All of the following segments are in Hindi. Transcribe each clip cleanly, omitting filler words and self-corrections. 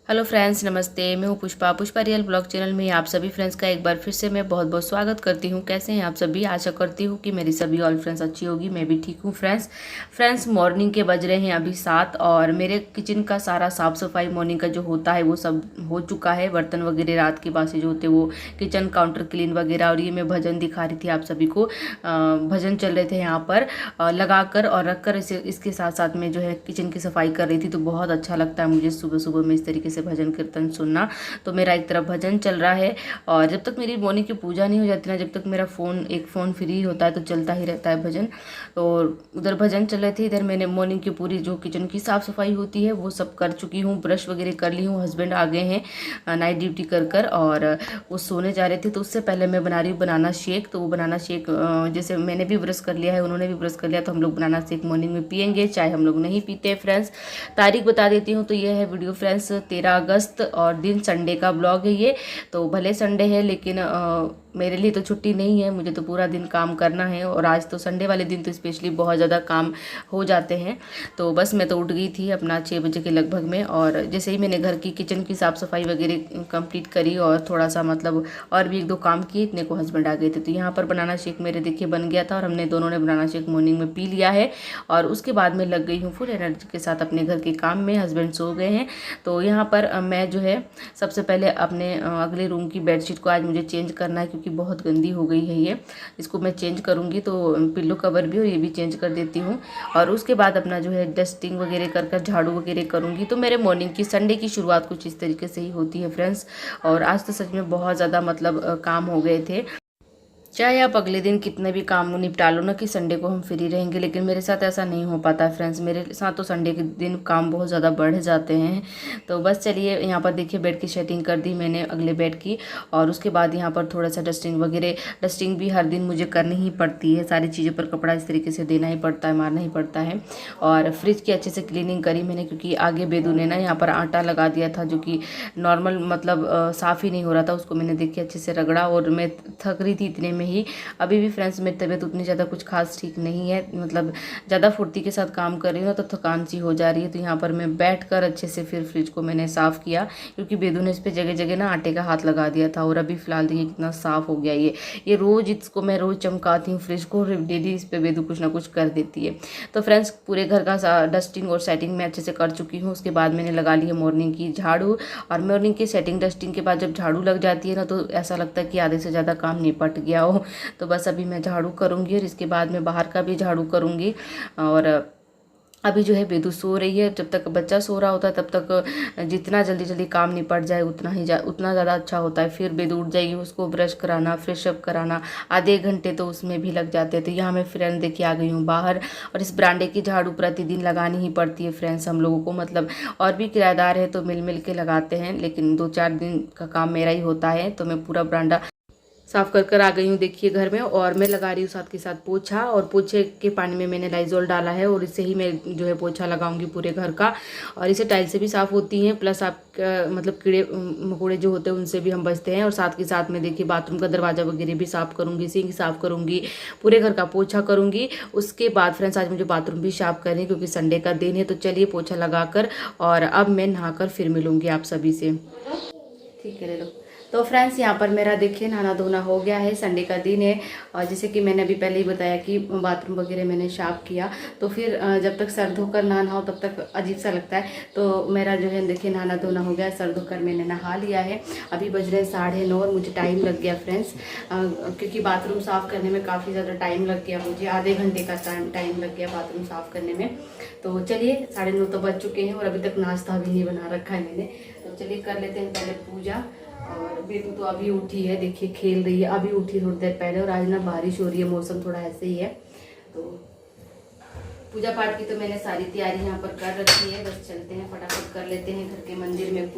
हेलो फ्रेंड्स, नमस्ते। मैं हूँ पुष्पा रियल ब्लॉग चैनल में आप सभी फ्रेंड्स का एक बार फिर से मैं बहुत बहुत स्वागत करती हूँ। कैसे हैं आप सभी? आशा करती हूँ कि मेरी सभी ऑल फ्रेंड्स अच्छी होगी। मैं भी ठीक हूँ फ्रेंड्स मॉर्निंग के बज रहे हैं अभी 7 और मेरे किचन का सारा साफ़ सफाई मॉर्निंग का जो होता है वो सब हो चुका है। बर्तन वगैरह रात के बासी जो होते हैं वो किचन काउंटर क्लीन वगैरह। और ये मैं भजन दिखा रही थी आप सभी को। भजन चल रहे थे यहाँ पर लगा कर और रख कर इसके साथ साथ में जो है किचन की सफाई कर रही थी। तो बहुत अच्छा लगता है मुझे सुबह सुबह में इस तरीके से भजन कीर्तन सुनना। तो मेरा एक तरफ भजन चल रहा है और जब तक मेरी मॉर्निंग की पूजा नहीं हो जाती ना, जब तक मेरा फ़ोन फ्री होता है तो चलता ही रहता है भजन। तो उधर भजन चल रहे थे, इधर मैंने मॉर्निंग की पूरी जो किचन की साफ़ सफाई होती है वो सब कर चुकी हूँ। ब्रश वगैरह कर ली हूँ। हस्बैंड आ गए हैं नाइट ड्यूटी कर और वो सोने जा रहे थे। तो उससे पहले मैं बना रही हूँ बनाना शेक। तो वो बनाना शेक जैसे मैंने भी ब्रश कर लिया है, उन्होंने भी ब्रश कर लिया, तो हम लोग बनाना शेक मॉर्निंग में पियेंगे। चाय हम लोग नहीं पीते हैं फ्रेंड्स। तारीख बता देती हूँ। तो ये है वीडियो फ्रेंड्स 13 अगस्त और दिन संडे का ब्लॉग है ये। तो भले संडे है लेकिन मेरे लिए तो छुट्टी नहीं है, मुझे तो पूरा दिन काम करना है। और आज तो संडे वाले दिन तो स्पेशली बहुत ज़्यादा काम हो जाते हैं। तो बस मैं तो उठ गई थी अपना 6 बजे के लगभग में। और जैसे ही मैंने घर की किचन की साफ़ सफाई वगैरह कंप्लीट करी और थोड़ा सा मतलब और भी एक दो काम किए, इतने को हस्बैंड आ गए थे। तो यहाँ पर बनाना शेक मेरे देखिए बन गया था और हमने दोनों ने बनाना शेक मॉर्निंग में पी लिया है। और उसके बाद में लग गई हूँ फुल एनर्जी के साथ अपने घर के काम में। हस्बैंड सो गए हैं। तो यहाँ पर मैं जो है सबसे पहले अपने अगले रूम की बेडशीट को आज मुझे चेंज करना है, क्योंकि बहुत गंदी हो गई है ये। इसको मैं चेंज करूँगी। तो पिल्लो कवर भी और ये भी चेंज कर देती हूँ। और उसके बाद अपना जो है डस्टिंग वगैरह कर झाड़ू वगैरह करूँगी। तो मेरे मॉर्निंग की संडे की शुरुआत कुछ इस तरीके से ही होती है फ्रेंड्स। और आज तो सच में बहुत ज़्यादा मतलब काम हो गए थे। चाहे आप अगले दिन कितने भी काम निपटा लो ना कि संडे को हम फ्री रहेंगे, लेकिन मेरे साथ ऐसा नहीं हो पाता फ्रेंड्स। मेरे साथ तो संडे के दिन काम बहुत ज़्यादा बढ़ जाते हैं। तो बस चलिए, यहाँ पर देखिए बेड की सेटिंग कर दी मैंने अगले बेड की। और उसके बाद यहाँ पर थोड़ा सा डस्टिंग वगैरह, डस्टिंग भी हर दिन मुझे करनी ही पड़ती है। सारी चीज़ों पर कपड़ा इस तरीके से देना ही पड़ता है, मारना ही पड़ता है। और फ्रिज की अच्छे से क्लीनिंग करी मैंने, क्योंकि आगे बेदू ने ना यहाँ पर आटा लगा दिया था जो कि नॉर्मल मतलब साफ़ ही नहीं हो रहा था। उसको मैंने देखिए अच्छे से रगड़ा और मैं थक रही थी इतने में ही। अभी भी फ्रेंड्स मेरी तबीयत उतनी ज़्यादा कुछ खास ठीक नहीं है, मतलब ज़्यादा फुर्ती के साथ काम कर रही हूँ तो थकान सी हो जा रही है। तो यहाँ पर मैं बैठकर अच्छे से फिर फ्रिज को मैंने साफ़ किया, क्योंकि बेदू ने इस पर जगह जगह ना आटे का हाथ लगा दिया था। और अभी फिलहाल देखिए कितना साफ़ हो गया ये रोज़ इसको मैं रोज़ चमकाती हूँ फ्रिज को, डेली इस पर बेदू कुछ ना कुछ कर देती है। तो फ्रेंड्स पूरे घर का डस्टिंग और सेटिंग मैं अच्छे से कर चुकी हूँ। उसके बाद मैंने लगा ली है मॉर्निंग की झाड़ू। और मॉर्निंग की सेटिंग डस्टिंग के बाद जब झाड़ू लग जाती है ना, तो ऐसा लगता है कि आधे से ज़्यादा काम निपट गया हो। तो बस अभी मैं झाड़ू करूँगी और इसके बाद मैं बाहर का भी झाड़ू करूँगी। और अभी जो है बेदू सो रही है। जब तक बच्चा सो रहा होता है तब तक जितना जल्दी जल्दी काम निपट जाए उतना ज़्यादा अच्छा होता है। फिर बेदू उठ जाएगी, उसको ब्रश कराना, फ्रेश अप कराना, आधे घंटे तो उसमें भी लग जाते हैं। तो यहाँ मैं फ्रेंड देखिए आ गई हूँ बाहर। और इस बरांडे की झाड़ू प्रतिदिन लगानी ही पड़ती है फ्रेंड्स हम लोगों को, मतलब और भी किराएदार है तो मिल मिल के लगाते हैं, लेकिन 2-4 दिन का काम मेरा ही होता है। तो मैं पूरा बरांडा साफ कर आ गई हूँ देखिए घर में। और मैं लगा रही हूँ साथ के साथ पोछा। और पोछे के पानी में मैंने लाइजोल डाला है और इससे ही मैं जो है पोछा लगाऊंगी पूरे घर का। और इसे टाइल से भी साफ़ होती हैं, प्लस आपका मतलब कीड़े मकोड़े जो होते हैं उनसे भी हम बचते हैं। और साथ के साथ में देखिए बाथरूम का दरवाज़ा वगैरह भी साफ़ करूँगी, सिंक साफ़ करूँगी, पूरे घर का पोछा करूँगी। उसके बाद फ्रेंड्स आज मुझे बाथरूम भी साफ़ करनी है, क्योंकि संडे का दिन है। तो चलिए पोछा लगा कर और अब मैं नहाकर फिर मिलूँगी आप सभी से। ठीक है, ले लो। तो फ्रेंड्स यहाँ पर मेरा देखिए नहाना धोना हो गया है, संडे का दिन है। और जैसे कि मैंने अभी पहले ही बताया कि बाथरूम वगैरह मैंने साफ किया। तो फिर जब तक सर धोकर ना नहाओ तब तक अजीब सा लगता है। तो मेरा जो है देखिए नहाना धोना हो गया, सर धोकर मैंने नहा लिया है। अभी बज रहे 9:30 और मुझे टाइम लग गया फ्रेंड्स, क्योंकि बाथरूम साफ़ करने में काफ़ी ज़्यादा टाइम लग गया मुझे, आधे घंटे का टाइम लग गया बाथरूम साफ़ करने में। तो चलिए 9:30 तो बज चुके हैं और अभी तक नाश्ता भी नहीं बना रखा है मैंने। तो चलिए कर लेते हैं पहले पूजा। और बेटू तो अभी उठी है, देखिए खेल रही है, अभी उठी थोड़ी देर पहले। और आज ना बारिश हो रही है, मौसम थोड़ा ऐसे ही है। तो पूजा पाठ की तो मैंने सारी तैयारी यहाँ पर कर रखी है, बस चलते हैं फटाफट कर लेते हैं घर के मंदिर में।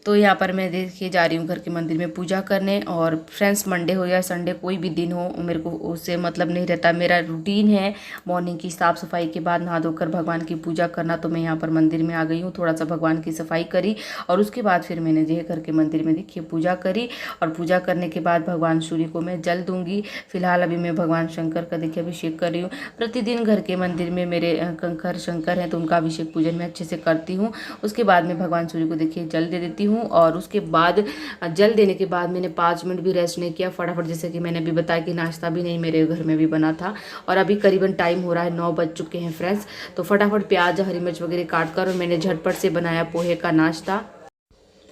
तो यहाँ पर मैं देखिए जा रही हूँ घर के मंदिर में पूजा करने। और फ्रेंड्स मंडे हो या संडे कोई भी दिन हो मेरे को उससे मतलब नहीं रहता। मेरा रूटीन है मॉर्निंग की साफ़ सफाई के बाद नहा धोकर भगवान की पूजा करना। तो मैं यहाँ पर मंदिर में आ गई हूँ, थोड़ा सा भगवान की सफाई करी और उसके बाद फिर मैंने जो है घर के मंदिर में देखिए पूजा करी। और पूजा करने के बाद भगवान सूर्य को मैं जल दूंगी। फिलहाल अभी मैं भगवान शंकर का देखिए अभिषेक कर रही हूँ। प्रतिदिन घर के मंदिर में मेरे कंकर शंकर हैं तो उनका अभिषेक पूजन मैं अच्छे से करती हूँ। उसके बाद में भगवान सूर्य को देखिए जल दे देती हूँ। और उसके बाद जल देने के बाद मैंने 5 मिनट भी रेस्ट नहीं किया, फटाफट जैसे कि मैंने अभी बताया कि नाश्ता भी नहीं मेरे घर में भी बना था। और अभी करीबन टाइम हो रहा है 9 बज चुके हैं फ्रेंड्स। तो फटाफट प्याज हरी मिर्च वगैरह काट कर और मैंने झटपट से बनाया पोहे का नाश्ता।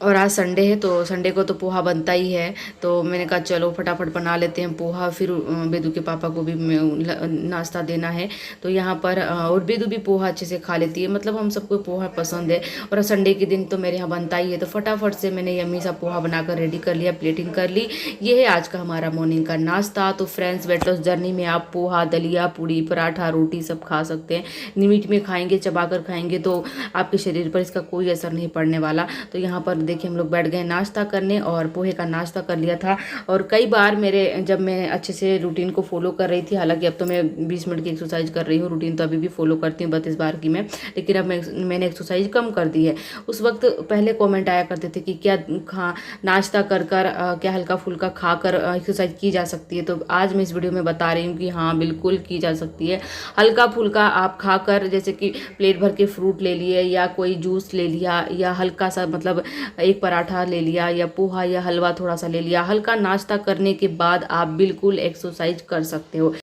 और आज संडे है तो संडे को तो पोहा बनता ही है। तो मैंने कहा चलो फटाफट बना लेते हैं पोहा। फिर बेदू के पापा को भी नाश्ता देना है। तो यहाँ पर और बेदू भी पोहा अच्छे से खा लेती है, मतलब हम सबको पोहा पसंद है। और संडे के दिन तो मेरे यहाँ बनता ही है। तो फटाफट से मैंने यम्मी सा पोहा बनाकर रेडी कर लिया, प्लेटिंग कर ली। ये है आज का हमारा मॉर्निंग का नाश्ता। तो फ्रेंड्स वेट लॉस जर्नी में आप पोहा, दलिया, पूड़ी, पराठा, रोटी सब खा सकते हैं। निमिट में खाएंगे, चबा कर खाएंगे तो आपके शरीर पर इसका कोई असर नहीं पड़ने वाला। तो यहाँ पर देखिए हम लोग बैठ गए नाश्ता करने और पोहे का नाश्ता कर लिया था। और कई बार मेरे जब मैं अच्छे से रूटीन को फॉलो कर रही थी, हालांकि अब तो मैं 20 मिनट की एक्सरसाइज कर रही हूँ, रूटीन तो अभी भी फॉलो करती हूँ 32 बार की मैं, लेकिन अब मैंने एक्सरसाइज कम कर दी है। उस वक्त पहले कॉमेंट आया करते थे कि क्या नाश्ता कर क्या हल्का फुल्का खा कर एक्सरसाइज की जा सकती है। तो आज मैं इस वीडियो में बता रही हूँ कि हाँ बिल्कुल की जा सकती है। हल्का फुल्का आप खाकर जैसे कि प्लेट भर के फ्रूट ले लिए या कोई जूस ले लिया या हल्का सा मतलब एक पराठा ले लिया या पोहा या हलवा थोड़ा सा ले लिया, हल्का नाश्ता करने के बाद आप बिल्कुल एक्सरसाइज कर सकते हो।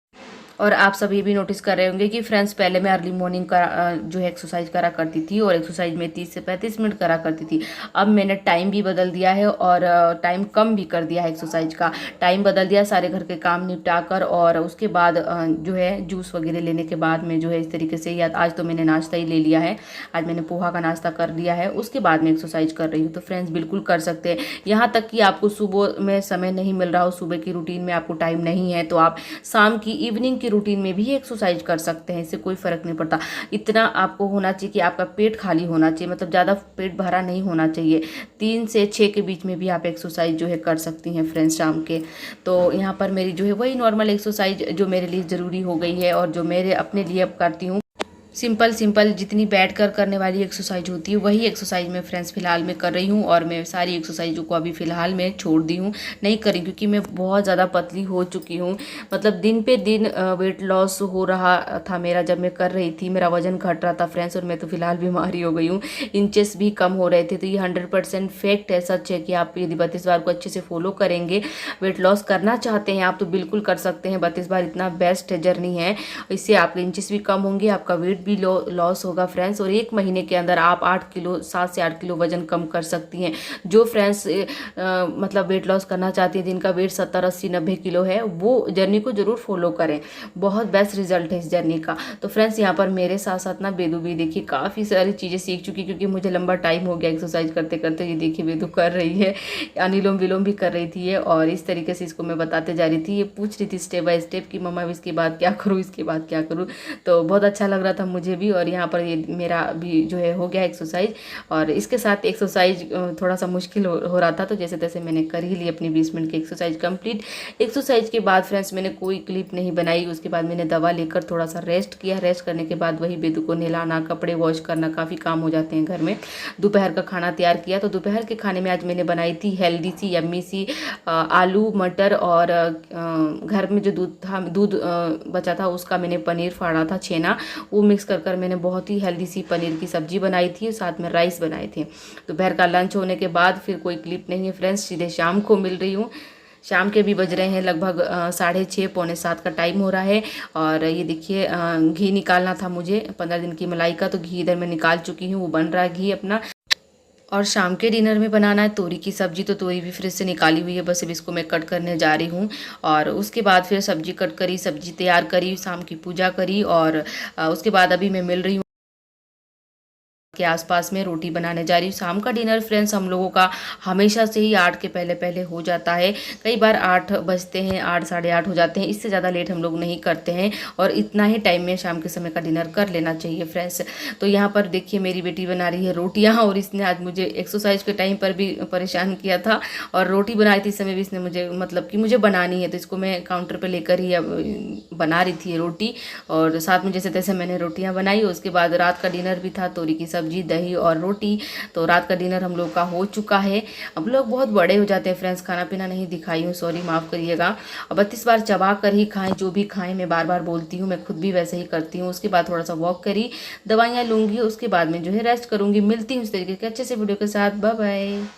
और आप सभी भी नोटिस कर रहे होंगे कि फ्रेंड्स पहले मैं अर्ली मॉर्निंग का जो है एक्सरसाइज करा करती थी और एक्सरसाइज में 30 से 35 मिनट करा करती थी। अब मैंने टाइम भी बदल दिया है और टाइम कम भी कर दिया है। एक्सरसाइज का टाइम बदल दिया, सारे घर के काम निपटा कर और उसके बाद जो है जूस वगैरह लेने के बाद में जो है इस तरीके से, या आज तो मैंने नाश्ता ही ले लिया है, आज मैंने पोहा का नाश्ता कर दिया है, उसके बाद में एक्सरसाइज कर रही हूँ। तो फ्रेंड्स बिल्कुल कर सकते हैं। यहाँ तक कि आपको सुबह में समय नहीं मिल रहा हो, सुबह की रूटीन में आपको टाइम नहीं है, तो आप शाम की इवनिंग की रूटीन में भी एक्सरसाइज कर सकते हैं। इससे कोई फर्क नहीं पड़ता। इतना आपको होना चाहिए कि आपका पेट खाली होना चाहिए, मतलब ज़्यादा पेट भरा नहीं होना चाहिए। 3 से 6 के बीच में भी आप एक्सरसाइज जो है कर सकती हैं फ्रेंड्स शाम के। तो यहाँ पर मेरी जो है वही नॉर्मल एक्सरसाइज जो मेरे लिए ज़रूरी हो गई है और जो मेरे अपने लिए अब करती हूँ। सिंपल जितनी बैठ कर करने वाली एक्सरसाइज होती है वही एक्सरसाइज मैं फ्रेंड्स फिलहाल में कर रही हूँ। और मैं सारी एक्सरसाइजों को अभी फ़िलहाल में छोड़ दी हूँ, नहीं करी, क्योंकि मैं बहुत ज़्यादा पतली हो चुकी हूँ। मतलब दिन पे दिन वेट लॉस हो रहा था मेरा जब मैं कर रही थी, मेरा वजन घट रहा था फ्रेंड्स। और मैं तो फिलहाल बीमारी हो गई हूँ, इंचेस भी कम हो रहे थे। तो ये 100% फैक्ट है, सच है कि आप यदि 32 बार को अच्छे से फॉलो करेंगे, वेट लॉस करना चाहते हैं आप तो बिल्कुल कर सकते हैं। 32 बार इतना बेस्ट जर्नी है, इससे आपके इंचेस भी कम होंगे, आपका वेट भी लॉस होगा फ्रेंड्स। और 1 महीने के अंदर आप 8 किलो 7 से 8 किलो वजन कम कर सकती हैं। जो फ्रेंड्स मतलब वेट लॉस करना चाहती हैं, जिनका वेट 70 80 90 किलो है, वो जर्नी को जरूर फॉलो करें, बहुत बेस्ट रिजल्ट है इस जर्नी का। तो फ्रेंड्स यहाँ पर मेरे साथ साथ ना बेदू भी देखिए काफ़ी सारी चीज़ें सीख चुकी, क्योंकि मुझे लंबा टाइम हो गया एक्सरसाइज करते करते। ये देखिए बेदू कर रही है, अनुलोम विलोम भी कर रही थी ये, और इस तरीके से इसको मैं बताते जा रही थी। ये पूछ रही थी स्टेप बाय स्टेप कि मम्मा इसके बाद क्या करूँ, इसके बाद क्या करूँ। तो बहुत अच्छा लग रहा था मुझे भी। और यहाँ पर ये मेरा भी जो है हो गया एक्सरसाइज। और इसके साथ एक्सरसाइज थोड़ा सा मुश्किल हो रहा था, तो जैसे तैसे मैंने कर ही ली अपनी 20 मिनट की एक्सरसाइज कंप्लीट। एक्सरसाइज के बाद फ्रेंड्स मैंने कोई क्लिप नहीं बनाई, उसके बाद मैंने दवा लेकर थोड़ा सा रेस्ट किया। रेस्ट करने के बाद वही बेदू को नहलाना, कपड़े वॉश करना, काफ़ी काम हो जाते हैं घर में। दोपहर का खाना तैयार किया। तो दोपहर के खाने में आज मैंने बनाई थी हेल्दी सी यम्मी सी आलू मटर, और घर में जो दूध बचा था उसका मैंने पनीर फाड़ा था, छेना, वो मिक्स कर मैंने बहुत ही हेल्दी सी पनीर की सब्जी बनाई थी, साथ में राइस बनाए थे। दोपहर का लंच होने के बाद फिर कोई क्लिप नहीं है फ्रेंड्स, सीधे शाम को मिल रही हूँ। शाम के भी बज रहे हैं लगभग 6:30 पौने 7 का टाइम हो रहा है। और ये देखिए घी निकालना था मुझे 15 दिन की मलाई का, तो घी इधर मैं निकाल चुकी हूँ, वो बन रहा है घी अपना। और शाम के डिनर में बनाना है तोरी की सब्जी, तो तोरी भी फ्रिज से निकाली हुई है, बस अब इसको मैं कट करने जा रही हूँ। और उसके बाद फिर सब्जी कट करी, सब्जी तैयार करी, शाम की पूजा करी, और उसके बाद अभी मैं मिल रही हूँ के आसपास में रोटी बनाने जा रही हूँ। शाम का डिनर फ्रेंड्स हम लोगों का हमेशा से ही 8 के पहले पहले हो जाता है। कई बार 8 बजते हैं, 8 साढ़े 8 हो जाते हैं, इससे ज़्यादा लेट हम लोग नहीं करते हैं और इतना ही टाइम में शाम के समय का डिनर कर लेना चाहिए फ्रेंड्स। तो यहाँ पर देखिए मेरी बेटी बना रही है रोटियाँ और इसने आज मुझे एक्सरसाइज के टाइम पर भी परेशान किया था और रोटी बनाई थी इस समय भी इसने मुझे मतलब कि मुझे बनानी है, तो इसको मैं काउंटर पे लेकर ही बना रही थी रोटी और साथ में जैसे तैसे मैंने रोटियां बनाई। उसके बाद रात का डिनर भी था, तोरी की सब्जी, दही और रोटी। तो रात का डिनर हम लोग का हो चुका है। अब लोग बहुत बड़े हो जाते हैं फ्रेंड्स, खाना पीना नहीं दिखाई हूँ, सॉरी माफ़ करिएगा। अब 32 बार चबा कर ही खाएं, जो भी खाएं, मैं बार बार बोलती हूँ, मैं खुद भी वैसे ही करती हूँ। उसके बाद थोड़ा सा वॉक करी, दवाइयाँ लूँगी, उसके बाद में जो है रेस्ट करूँगी। मिलती हूँ इस तरीके के अच्छे से वीडियो के साथ। Bye bye.